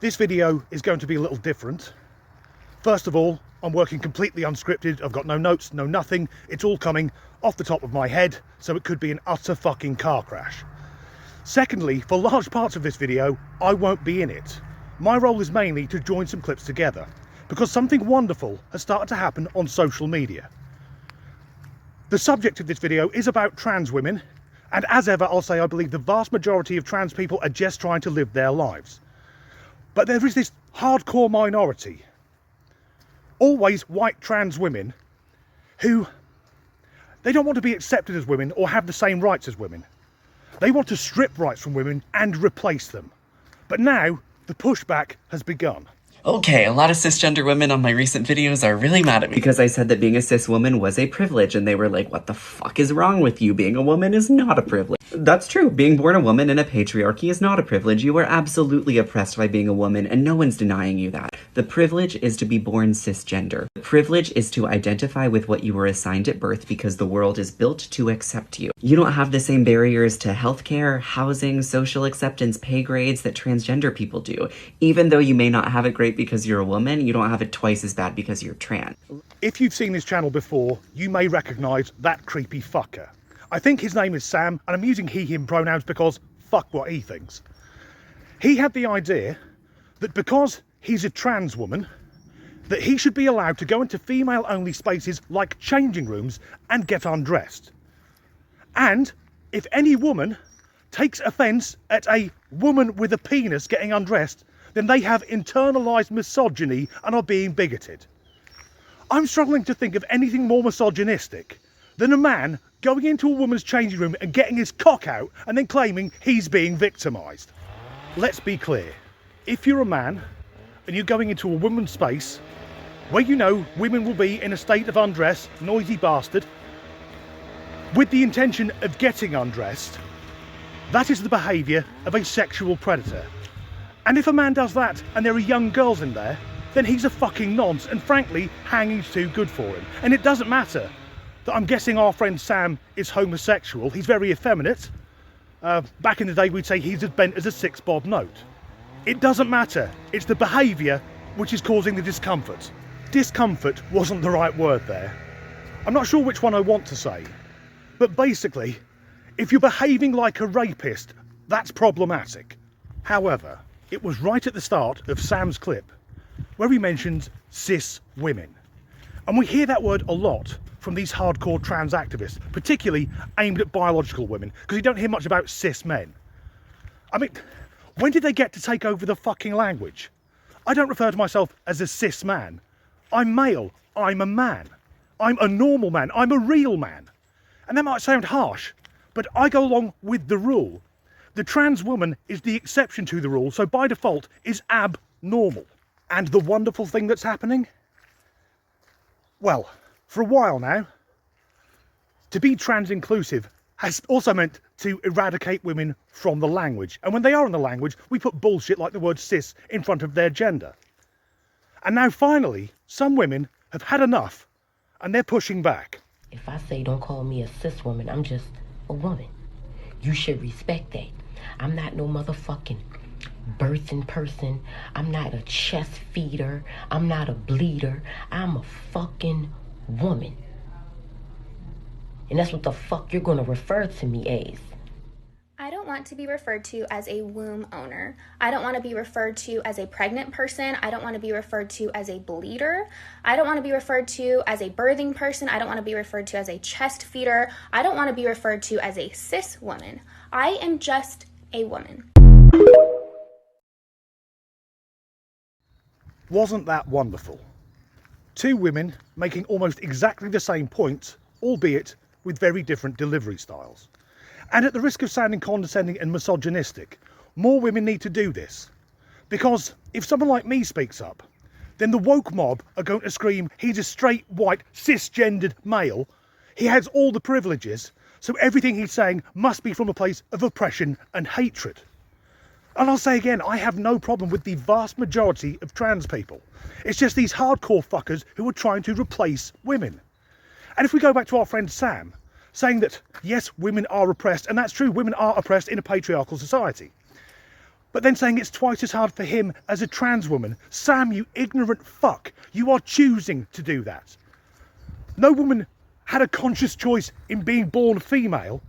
This video is going to be a little different. First of all, I'm working completely unscripted. I've got no notes, no nothing. It's all coming off the top of my head, so it could be an utter fucking car crash. Secondly, for large parts of this video, I won't be in it. My role is mainly to join some clips together, because something wonderful has started to happen on social media. The subject of this video is about trans women, and as ever, I'll say I believe the vast majority of trans people are just trying to live their lives. But there is this hardcore minority, always white trans women, who they don't want to be accepted as women or have the same rights as women. They want to strip rights from women and replace them. But now the pushback has begun. Okay, a lot of cisgender women on my recent videos are really mad at me because I said that being a cis woman was a privilege, and they were like, what the fuck is wrong with you? Being a woman is not a privilege. That's true. Being born a woman in a patriarchy is not a privilege. You are absolutely oppressed by being a woman, and no one's denying you that. The privilege is to be born cisgender. The privilege is to identify with what you were assigned at birth because the world is built to accept you. You don't have the same barriers to healthcare, housing, social acceptance, pay grades that transgender people do. Even though you may not have it great because you're a woman, you don't have it twice as bad because you're trans. If you've seen this channel before, you may recognise that creepy fucker. I think his name is Sam, and I'm using he, him pronouns because fuck what he thinks. He had the idea that because he's a trans woman, that he should be allowed to go into female-only spaces like changing rooms and get undressed. And if any woman takes offence at a woman with a penis getting undressed, then they have internalised misogyny and are being bigoted. I'm struggling to think of anything more misogynistic than a man going into a woman's changing room and getting his cock out and then claiming he's being victimised. Let's be clear, if you're a man and you're going into a woman's space where you know women will be in a state of undress, noisy bastard, with the intention of getting undressed, that is the behaviour of a sexual predator. And if a man does that and there are young girls in there, then he's a fucking nonce, and frankly, hanging's too good for him. And it doesn't matter that I'm guessing our friend Sam is homosexual. He's very effeminate. Back in the day, we'd say he's as bent as a 6-bob note. It doesn't matter. It's the behaviour which is causing the discomfort. Discomfort wasn't the right word there. I'm not sure which one I want to say. But basically, if you're behaving like a rapist, that's problematic. However, it was right at the start of Sam's clip where he mentioned cis women. And we hear that word a lot from these hardcore trans activists, particularly aimed at biological women, because you don't hear much about cis men. I mean, when did they get to take over the fucking language? I don't refer to myself as a cis man. I'm male, I'm a man. I'm a normal man, I'm a real man. And that might sound harsh, but I go along with the rule. The trans woman is the exception to the rule, so by default is abnormal. And the wonderful thing that's happening? Well, for a while now, to be trans inclusive has also meant to eradicate women from the language. And when they are in the language, we put bullshit like the word cis in front of their gender. And now finally, some women have had enough and they're pushing back. If I say don't call me a cis woman, I'm just a woman. You should respect that. I'm not no motherfucking birthing person. I'm not a chest feeder. I'm not a bleeder. I'm a fucking woman. And that's what the fuck you're gonna refer to me as. I don't want to be referred to as a womb owner. I don't want to be referred to as a pregnant person. I don't want to be referred to as a bleeder. I don't want to be referred to as a birthing person. I don't want to be referred to as a chest feeder. I don't want to be referred to as a cis woman. I am just a woman. Wasn't that wonderful? Two women making almost exactly the same point, albeit with very different delivery styles. And at the risk of sounding condescending and misogynistic, more women need to do this. Because if someone like me speaks up, then the woke mob are going to scream, he's a straight, white, cisgendered male, he has all the privileges, so everything he's saying must be from a place of oppression and hatred. And I'll say again, I have no problem with the vast majority of trans people. It's just these hardcore fuckers who are trying to replace women. And if we go back to our friend Sam, saying that, yes, women are oppressed, and that's true, women are oppressed in a patriarchal society. but then saying it's twice as hard for him as a trans woman. Sam, you ignorant fuck, you are choosing to do that. No woman had a conscious choice in being born female.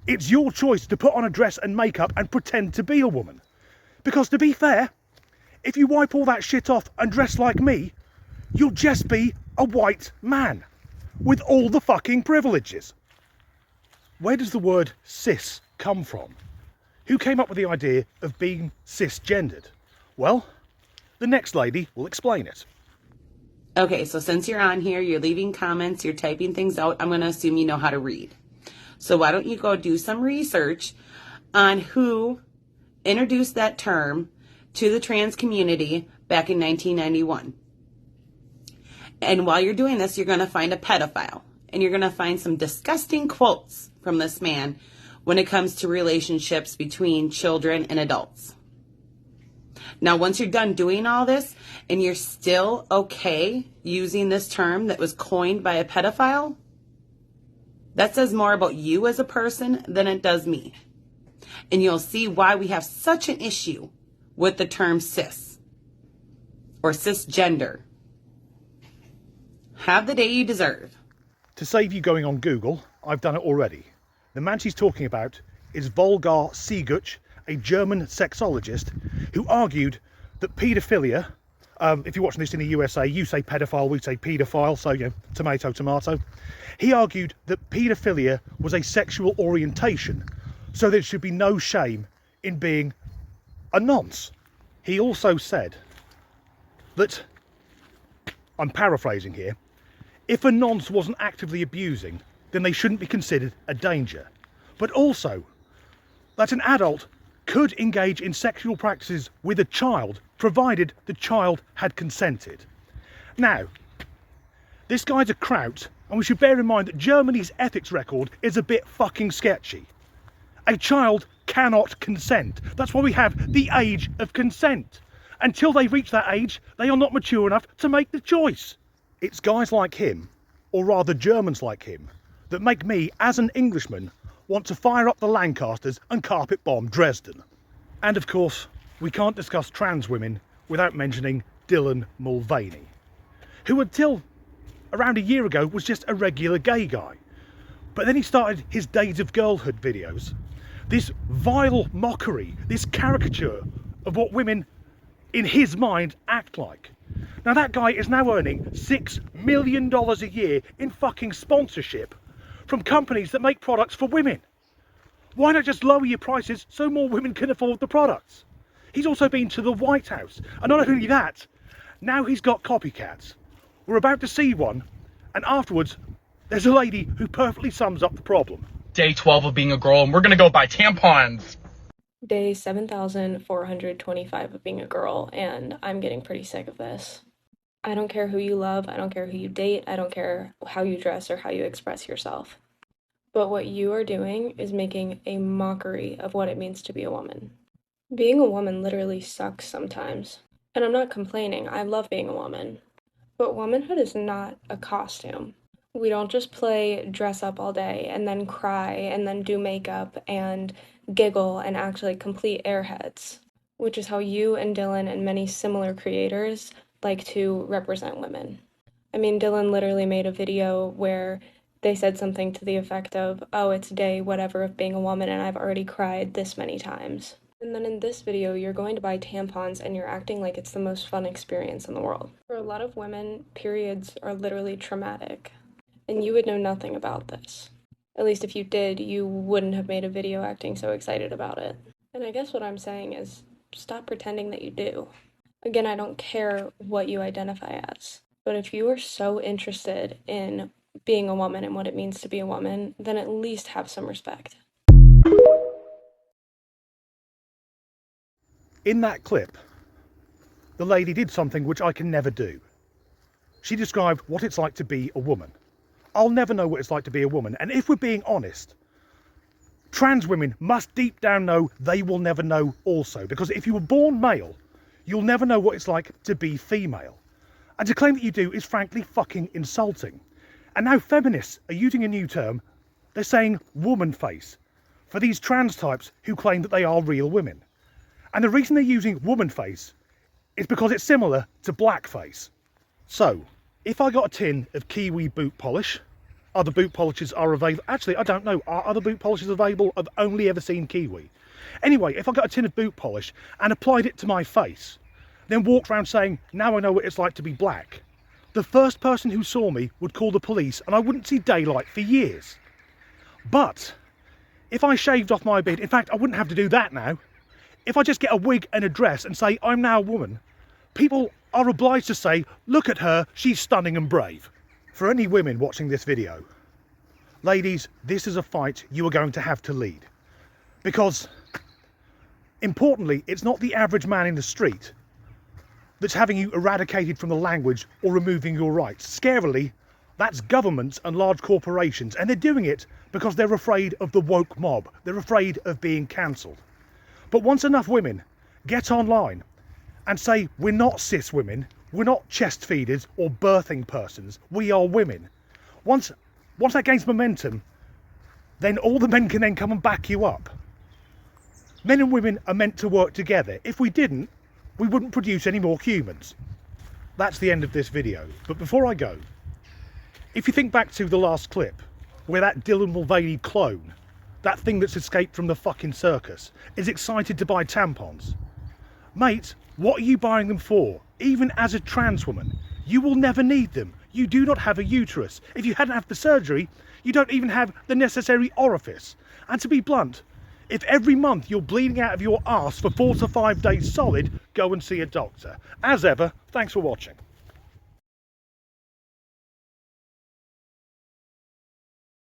It's your choice to put on a dress and makeup and pretend to be a woman. Because to be fair, if you wipe all that shit off and dress like me, you'll just be a white man with all the fucking privileges. Where does the word cis come from? Who came up with the idea of being cisgendered? Well, the next lady will explain it. Okay, so since you're on here, you're leaving comments, you're typing things out, I'm going to assume you know how to read. So why don't you go do some research on who introduced that term to the trans community back in 1991. And while you're doing this, you're going to find a pedophile. And you're going to find some disgusting quotes from this man when it comes to relationships between children and adults. Now, once you're done doing all this and you're still okay using this term that was coined by a pedophile, that says more about you as a person than it does me. And you'll see why we have such an issue with the term cis or cisgender. Have the day you deserve. To save you going on Google, I've done it already. The man she's talking about is Volgar Sieguch, a German sexologist who argued that paedophilia, if you're watching this in the USA, you say pedophile, we say paedophile, so you know, tomato, tomato. He argued that paedophilia was a sexual orientation, so there should be no shame in being a nonce. He also said that, I'm paraphrasing here, if a nonce wasn't actively abusing, then they shouldn't be considered a danger. But also, that an adult could engage in sexual practices with a child, provided the child had consented. Now, this guy's a kraut, and we should bear in mind that Germany's ethics record is a bit fucking sketchy. A child cannot consent. That's why we have the age of consent. Until they reach that age, they are not mature enough to make the choice. It's guys like him, or rather Germans like him, that make me, as an Englishman, want to fire up the Lancasters and carpet bomb Dresden. And of course, we can't discuss trans women without mentioning Dylan Mulvaney, who until around a year ago was just a regular gay guy. But then he started his Days of Girlhood videos. This vile mockery, this caricature of what women, in his mind, act like. Now that guy is now earning $6 million a year in fucking sponsorship from companies that make products for women. Why not just lower your prices so more women can afford the products? He's also been to the White House, and not only that, now he's got copycats. We're about to see one, and afterwards there's a lady who perfectly sums up the problem. Day 12 of being a girl, and we're gonna go buy tampons. Day 7,425 of being a girl, and I'm getting pretty sick of this. I don't care who you love, I don't care who you date, I don't care how you dress or how you express yourself. But what you are doing is making a mockery of what it means to be a woman. Being a woman literally sucks sometimes. And I'm not complaining, I love being a woman. But womanhood is not a costume. We don't just play dress up all day and then cry and then do makeup and giggle and act like complete airheads, which is how you and Dylan and many similar creators like to represent women. I mean, Dylan literally made a video where they said something to the effect of, oh, it's day whatever of being a woman and I've already cried this many times. And then in this video, you're going to buy tampons and you're acting like it's the most fun experience in the world. For a lot of women, periods are literally traumatic. And you would know nothing about this. At least if you did, you wouldn't have made a video acting so excited about it. And I guess what I'm saying is, stop pretending that you do. Again, I don't care what you identify as. But if you are so interested in being a woman and what it means to be a woman, then at least have some respect. In that clip, the lady did something which I can never do. She described what it's like to be a woman. I'll never know what it's like to be a woman, and if we're being honest, trans women must deep down know they will never know also, because if you were born male, you'll never know what it's like to be female. And to claim that you do is frankly fucking insulting. And now feminists are using a new term. They're saying woman face for these trans types who claim that they are real women. And the reason they're using woman face is because it's similar to blackface. So, if I got a tin of Kiwi boot polish, other boot polishes are available. Actually, I don't know. Are other boot polishes available? I've only ever seen Kiwi. Anyway, if I got a tin of boot polish and applied it to my face, then walked around saying, now I know what it's like to be black, the first person who saw me would call the police and I wouldn't see daylight for years. But if I shaved off my beard, in fact, I wouldn't have to do that now. If I just get a wig and a dress and say, I'm now a woman, people are obliged to say, look at her, she's stunning and brave. For any women watching this video, ladies, this is a fight you are going to have to lead. Because, importantly, it's not the average man in the street that's having you eradicated from the language or removing your rights. Scarily, that's governments and large corporations, and they're doing it because they're afraid of the woke mob. They're afraid of being cancelled. But once enough women get online and say, we're not cis women, we're not chest feeders or birthing persons, we are women. Once that gains momentum, then all the men can then come and back you up. Men and women are meant to work together. If we didn't, we wouldn't produce any more humans. That's the end of this video. But before I go, if you think back to the last clip, where that Dylan Mulvaney clone, that thing that's escaped from the fucking circus, is excited to buy tampons. Mate, what are you buying them for? Even as a trans woman, you will never need them. You do not have a uterus. If you hadn't had the surgery, you don't even have the necessary orifice. And to be blunt, if every month you're bleeding out of your arse for 4 to 5 days solid, go and see a doctor. As ever, thanks for watching.